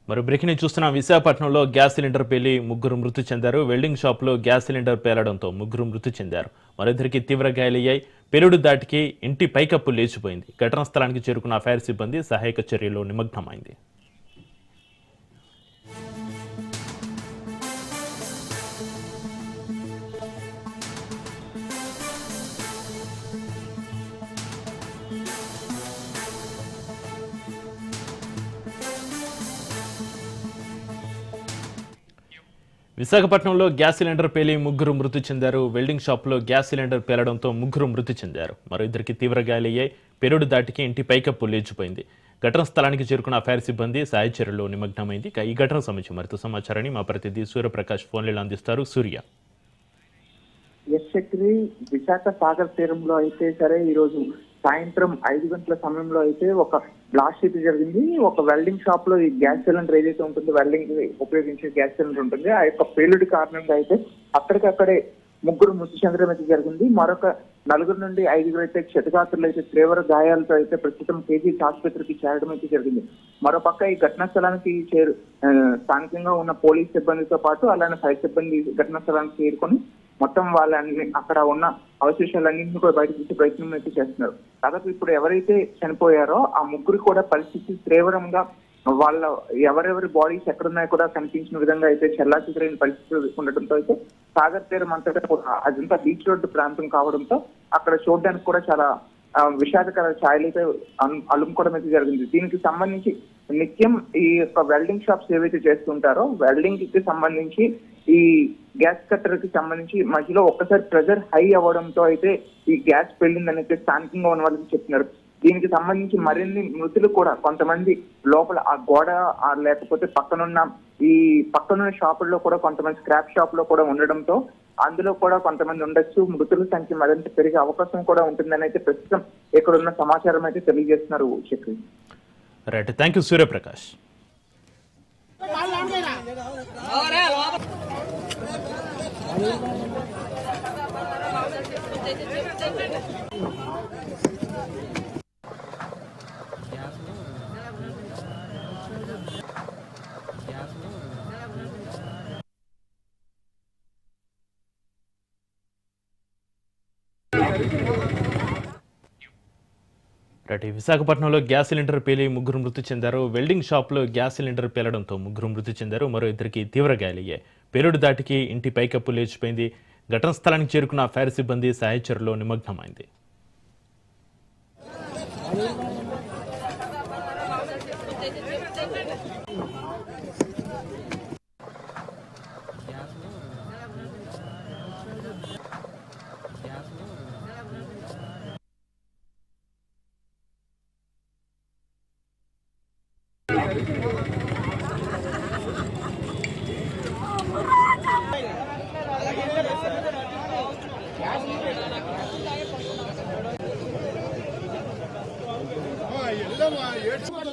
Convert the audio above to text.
మరి బ్రేకింగ్ చూస్తున్న విశాఖపట్నంలో గ్యాస్ సిలిండర్ పేలి ముగ్గురు మృతి చెందారు. వెల్డింగ్ షాప్లో గ్యాస్ సిలిండర్ పేలడంతో ముగ్గురు మృతి చెందారు. మరిద్దరికి తీవ్ర గాయాలయ్యాయి. పేలుడు దాటికి ఇంటి పైకప్పు లేచిపోయింది. ఘటనా స్థలానికి చేరుకున్న ఫైర్ సిబ్బంది సహాయక చర్యల్లో నిమగ్నమైంది. విశాఖపట్నంలో గ్యాస్ సిలిండర్ పేలి ముగ్గురు మృతి చెందారు. వెల్డింగ్ షాప్లో గ్యాస్ సిలిండర్ పేలడంతో ముగ్గురు మృతి చెందారు. మరో ఇద్దరికి తీవ్ర గాయాలయ్యాయి. పేలుడు దాటికి ఇంటి పైకప్పు లేచిపోయింది. ఘటనా స్థలానికి చేరుకున్న ఫైర్ సిబ్బంది సహాయ చర్యల్లో నిమగ్నమైంది. ఈ ఘటన సంబంధించి మరింత సమాచారాన్ని మా ప్రతినిధి సూర్యప్రకాష్ ఫోన్లలో అందిస్తారు. సూర్య, విశాఖ సాగర్ తీరంలో అయితే సరే ఈ రోజు సాయంత్రం 5 గంటల సమయంలో అయితే ఒక బ్లాస్ట్ అయితే జరిగింది. ఒక వెల్డింగ్ షాప్ లో ఈ గ్యాస్ సిలిండర్ ఏదైతే ఉంటుందో, వెల్డింగ్ ఉపయోగించే గ్యాస్ సిలిండర్ ఉంటుంది, ఆ యొక్క పేలుడి కారణంగా అయితే అక్కడికక్కడే ముగ్గురు మృతి చెందడం అయితే జరిగింది. మరొక 4 నుండి 5 అయితే క్షతగాత్రులు అయితే తీవ్ర గాయాలతో అయితే ప్రస్తుతం కేజీహెచ్ ఆసుపత్రికి చేరడం అయితే జరిగింది. మరోపక్క ఈ ఘటనా స్థలానికి స్థానికంగా ఉన్న పోలీస్ సిబ్బందితో పాటు అలానే ఫైర్ సిబ్బంది ఘటనా స్థలానికి చేరుకొని మొత్తం వాళ్ళని అక్కడ ఉన్న అవశేషాలన్నింటినీ కూడా బయట తీసే ప్రయత్నం అయితే చేస్తున్నారు. దాదాపు ఇప్పుడు ఎవరైతే చనిపోయారో ఆ ముగ్గురు కూడా పరిస్థితి తీవ్రంగా, వాళ్ళ ఎవరెవరి బాడీస్ ఎక్కడున్నాయో కూడా కనిపించిన విధంగా అయితే చెల్లాచెదరైన పరిస్థితులు ఉండటంతో అయితే సాగర్ తీరం అంతటా కూడా అదంతా బీచ్ రోడ్డు ప్రాంతం కావడంతో అక్కడ చూడడానికి కూడా చాలా విషాదకర ఛాయలు అయితే అలుముకోవడం అయితే జరిగింది. దీనికి సంబంధించి నిత్యం ఈ యొక్క వెల్డింగ్ షాప్స్ ఏవైతే చేస్తుంటారో, వెల్డింగ్ కి సంబంధించి ఈ గ్యాస్ కట్టర్ కి సంబంధించి మధ్యలో ఒక్కసారి ప్రెజర్ హై అవ్వడంతో అయితే ఈ గ్యాస్ పెళ్లిందని అయితే స్థానికంగా ఉన్న వాళ్ళకి చెప్తున్నారు. దీనికి సంబంధించి మరిన్ని మృతులు కూడా కొంతమంది లోపల ఆ గోడ లేకపోతే పక్కనున్న షాపుల్లో కూడా కొంతమంది స్క్రాప్ షాప్ లో కూడా ఉండడంతో అందులో కూడా కొంతమంది ఉండొచ్చు. మృతుల సంఖ్య మరింత పెరిగే అవకాశం కూడా ఉంటుందని అయితే ప్రస్తుతం ఇక్కడ ఉన్న సమాచారం అయితే తెలియజేస్తున్నారు. Chakri, right, thank you Suryaprakash. విశాఖపట్నంలో గ్యాస్ సిలిండర్ పేలి ముగ్గురు మృతి చెందారు. వెల్డింగ్ షాప్లో గ్యాస్ సిలిండర్ పేలడంతో ముగ్గురు మృతి చెందారు. మరో ఇద్దరికి తీవ్ర గాయాలయ్యాయి. పేలుడు దాటికి ఇంటి పైకప్పు లేచిపోయింది. ఘటనా స్థలానికి చేరుకున్న ఫైర్ సిబ్బంది సహాయ చర్యల్లో నిమగ్నమైంది. ఏడ్చుకోవడం